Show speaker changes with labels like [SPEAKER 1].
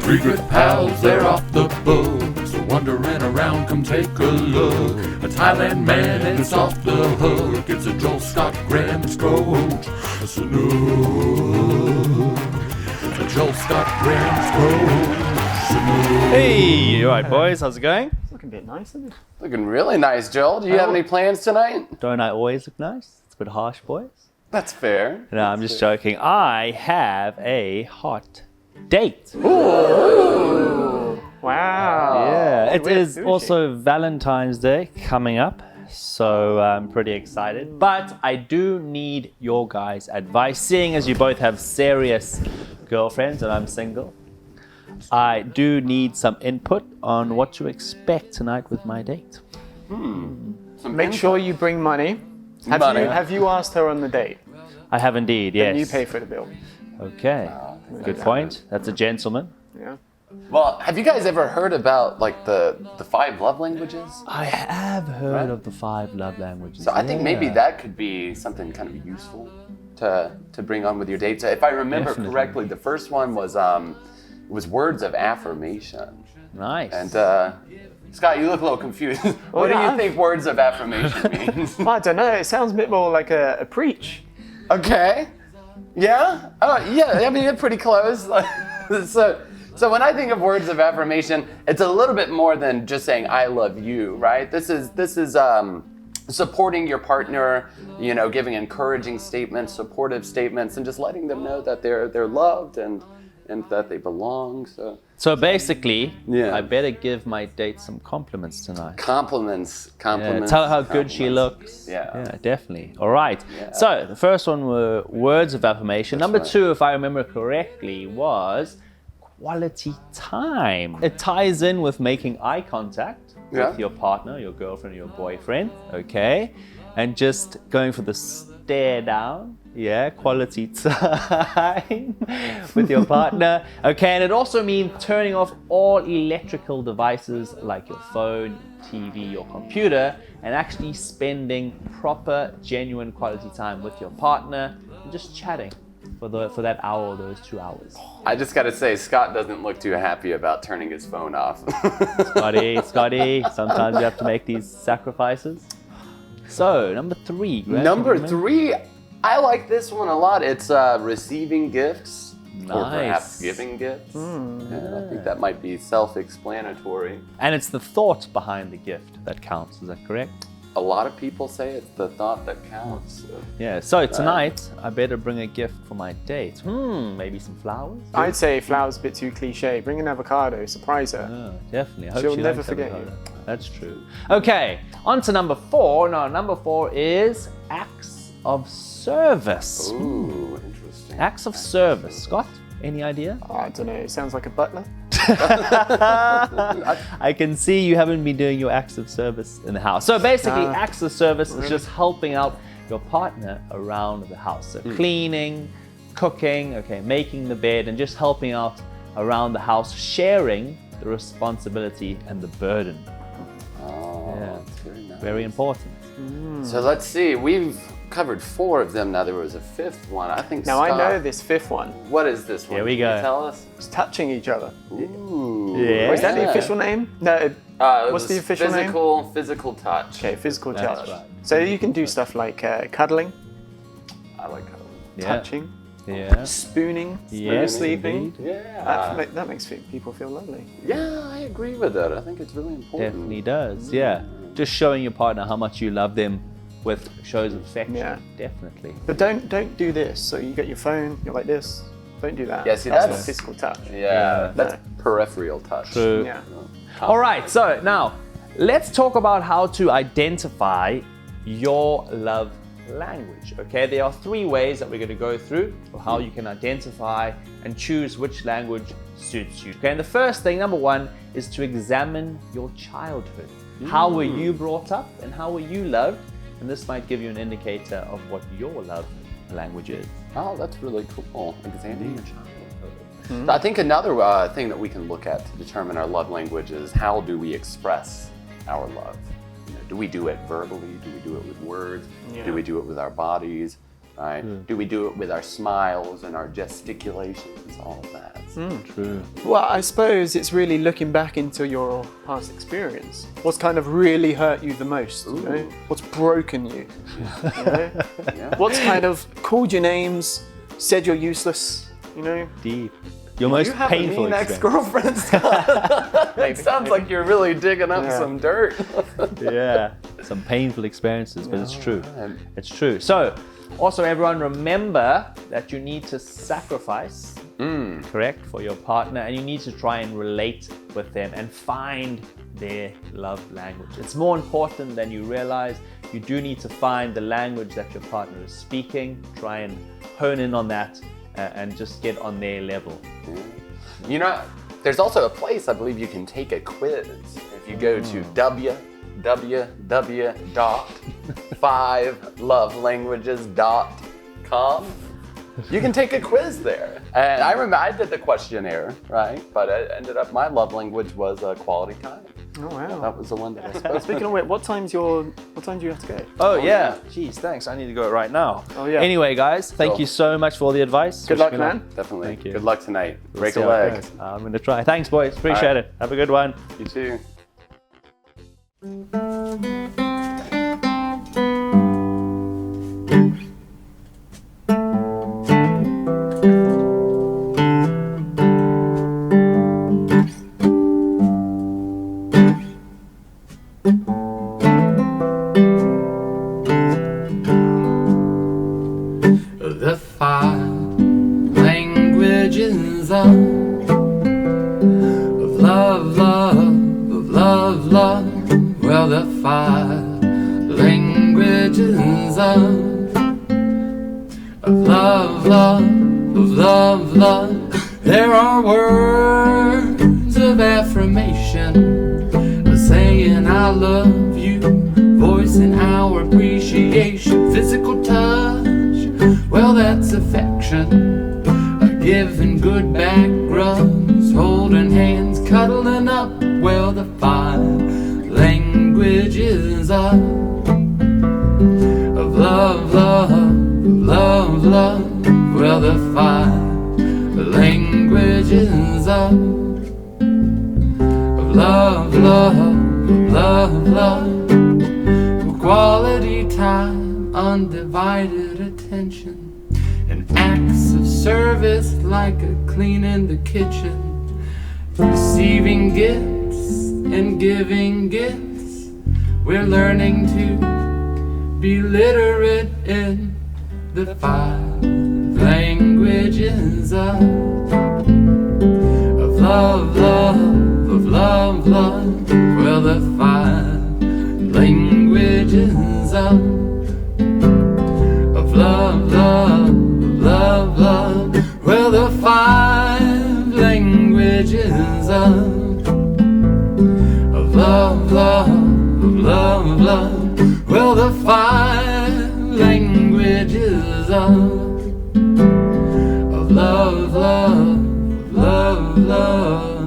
[SPEAKER 1] Three good pals, they're off the boat. So wandering around, come take a look. A Thailand man and it's off the hook. It's a Joel Scott Graham Coach. A Snook. A Joel Scott Graham Coach.
[SPEAKER 2] Hey, all right, boys, how's it going?
[SPEAKER 3] It's looking a bit nice, isn't it?
[SPEAKER 4] Looking really nice, Joel. Do you have any plans tonight?
[SPEAKER 2] Don't I always look nice? It's a bit harsh, boys.
[SPEAKER 4] That's fair.
[SPEAKER 2] No, I'm just joking. I have a hot date.
[SPEAKER 3] Wow.
[SPEAKER 2] Yeah, it
[SPEAKER 3] Where's
[SPEAKER 2] is
[SPEAKER 3] sushi?
[SPEAKER 2] also Valentine's Day coming up, so I'm pretty excited. But I do need your guys' advice, seeing as you both have serious girlfriends and I'm single. I do need some input on what to expect tonight with my date.
[SPEAKER 3] Make sure you bring money. Have you asked her on the date?
[SPEAKER 2] I have indeed, yes.
[SPEAKER 3] Then you pay for the bill.
[SPEAKER 2] Okay, good point. That's a gentleman.
[SPEAKER 3] Yeah.
[SPEAKER 4] Well, have you guys ever heard about like the 5 love languages?
[SPEAKER 2] I have heard of the 5 love languages.
[SPEAKER 4] So I think maybe that could be something kind of useful to bring on with your date. So if I remember correctly, the first one was words of affirmation.
[SPEAKER 2] Nice.
[SPEAKER 4] And Scott, you look a little confused. What do you think words of affirmation means?
[SPEAKER 3] Well, I don't know. It sounds a bit more like a preach.
[SPEAKER 4] Okay. Yeah? Oh, yeah. I mean, you're pretty close. So when I think of words of affirmation, it's a little bit more than just saying "I love you," right? This is supporting your partner, you know, giving encouraging statements, supportive statements, and just letting them know that they're loved and that they belong.
[SPEAKER 2] So basically,
[SPEAKER 4] Yeah.
[SPEAKER 2] I better give my date some compliments tonight.
[SPEAKER 4] Compliments.
[SPEAKER 2] Yeah, tell her how good she looks.
[SPEAKER 4] Yeah.
[SPEAKER 2] Definitely. All right. So the first one were words of affirmation. Number 2, if I remember correctly, was quality time. It ties in with making eye contact with your partner, your girlfriend, or your boyfriend. Okay. And just going for the stare down. Yeah, quality time with your partner. Okay, and it also means turning off all electrical devices like your phone, TV, or computer, and actually spending proper, genuine quality time with your partner and just chatting for that hour or those 2 hours.
[SPEAKER 4] I just got to say, Scott doesn't look too happy about turning his phone off.
[SPEAKER 2] Scotty, sometimes you have to make these sacrifices. So, number 3. Graham,
[SPEAKER 4] Number 3, I like this one a lot. It's receiving gifts or perhaps giving gifts. Yeah, I think that might be self-explanatory.
[SPEAKER 2] And it's the thought behind the gift that counts, is that correct?
[SPEAKER 4] A lot of people say it's the thought that counts.
[SPEAKER 2] Yeah, so tonight I better bring a gift for my date. Maybe some flowers?
[SPEAKER 3] I'd say flowers a bit too cliche. Bring an avocado, surprise her.
[SPEAKER 2] Oh, definitely. I hope
[SPEAKER 3] She'll
[SPEAKER 2] she
[SPEAKER 3] never
[SPEAKER 2] likes
[SPEAKER 3] forget
[SPEAKER 2] avocado. That's true. Okay, on to number 4. Now, number 4 is acts of service.
[SPEAKER 4] Ooh, interesting.
[SPEAKER 2] Acts of service. Scott, any idea?
[SPEAKER 3] Oh, I don't know. It sounds like a butler.
[SPEAKER 2] I can see you haven't been doing your acts of service in the house. So basically, acts of service is just helping out your partner around the house. So cleaning, cooking, making the bed, and just helping out around the house, sharing the responsibility and the burden.
[SPEAKER 4] Oh, that's very nice.
[SPEAKER 2] Very important.
[SPEAKER 4] So let's see. We've covered 4 of them. Now there was a 5th one. I think
[SPEAKER 3] Now,
[SPEAKER 4] Scott,
[SPEAKER 3] I know this 5th one.
[SPEAKER 4] What is this one?
[SPEAKER 2] Here we
[SPEAKER 4] Can
[SPEAKER 2] go.
[SPEAKER 4] you tell us?
[SPEAKER 3] It's touching each other.
[SPEAKER 4] Ooh.
[SPEAKER 2] Yeah.
[SPEAKER 3] Or is that the official name? No. What's the official name?
[SPEAKER 4] Physical touch.
[SPEAKER 3] Okay, physical
[SPEAKER 2] That's
[SPEAKER 3] touch.
[SPEAKER 2] right.
[SPEAKER 3] So you can do stuff like cuddling,
[SPEAKER 4] I like cuddling.
[SPEAKER 3] touching,
[SPEAKER 2] Yeah.
[SPEAKER 3] spooning,
[SPEAKER 2] Yes,
[SPEAKER 3] sleeping.
[SPEAKER 2] indeed.
[SPEAKER 4] Yeah.
[SPEAKER 3] That makes people feel lovely.
[SPEAKER 4] Yeah, I agree with that. I think it's really important.
[SPEAKER 2] Definitely does. Yeah. Just showing your partner how much you love them with shows of affection.
[SPEAKER 3] Yeah.
[SPEAKER 2] Definitely.
[SPEAKER 3] But don't do this. So you get your phone, you're like this. Don't do that.
[SPEAKER 4] Yeah, see,
[SPEAKER 3] that's
[SPEAKER 4] that's-
[SPEAKER 3] not physical touch.
[SPEAKER 4] Yeah, that's peripheral touch.
[SPEAKER 2] True.
[SPEAKER 3] Yeah.
[SPEAKER 2] All right, so now let's talk about how to identify your love language. Okay, there are 3 ways that we're going to go through of how you can identify and choose which language suits you. Okay, and the first thing, number 1, is to examine your childhood. How were you brought up and how were you loved? And this might give you an indicator of what your love language is.
[SPEAKER 4] Oh, that's really cool. Examining your childhood. I think another thing that we can look at to determine our love language is how do we express our love? You know, do we do it verbally? Do we do it with words?
[SPEAKER 3] Yeah.
[SPEAKER 4] Do we do it with our bodies? right? Do we do it with our smiles and our gesticulations, all of that?
[SPEAKER 2] True.
[SPEAKER 3] Well, I suppose it's really looking back into your past experience. What's kind of really hurt you the most? You know? What's broken you? You know? What's kind of called your names, said you're useless? You know?
[SPEAKER 2] Deep. Your most
[SPEAKER 4] You have
[SPEAKER 2] painful
[SPEAKER 4] a mean
[SPEAKER 2] experience.
[SPEAKER 4] ex-girlfriend, Scott. It sounds like you're really digging up some dirt.
[SPEAKER 2] Yeah, some painful experiences, but it's true. It's true. So, also everyone remember that you need to sacrifice, correct, for your partner, and you need to try and relate with them and find their love language. It's more important than you realize. You do need to find the language that your partner is speaking, try and hone in on that, and just get on their level.
[SPEAKER 4] You know, there's also a place I believe you can take a quiz. If you go to www.5lovelanguages.com, you can take a quiz there. And I remember I did the questionnaire, right? But it ended up my love language was quality time.
[SPEAKER 3] Oh wow.
[SPEAKER 4] That was the one that I spoke.
[SPEAKER 3] Speaking of which, what time do you have to go?
[SPEAKER 2] Oh yeah. Jeez, thanks. I need to go right now.
[SPEAKER 3] Oh, yeah.
[SPEAKER 2] Anyway, guys, thank
[SPEAKER 4] Cool.
[SPEAKER 2] you so much for all the advice.
[SPEAKER 3] Good luck, man.
[SPEAKER 4] Definitely.
[SPEAKER 2] Thank you.
[SPEAKER 4] Good luck tonight. Break
[SPEAKER 2] See
[SPEAKER 4] a
[SPEAKER 2] how it
[SPEAKER 4] leg.
[SPEAKER 2] goes. I'm going to try. Thanks, boys. Appreciate
[SPEAKER 4] right.
[SPEAKER 2] it. Have a good one.
[SPEAKER 4] You too. The 5 languages of love, love. Well, the 5 languages of love, love. There are words of affirmation, saying I love you, voicing our appreciation, physical touch. Well, that's affection, giving good back rubs, holding hands, cuddling up. Well, the 5 languages of love, love. Well, the 5 languages of love. Quality time, undivided attention, and acts of service like a cleaning the kitchen, receiving gifts and giving gifts. We're learning to be literate in the 5 languages of love. Well, the 5 languages of love. Well, the 5 languages of love. Well, the 5 languages of love.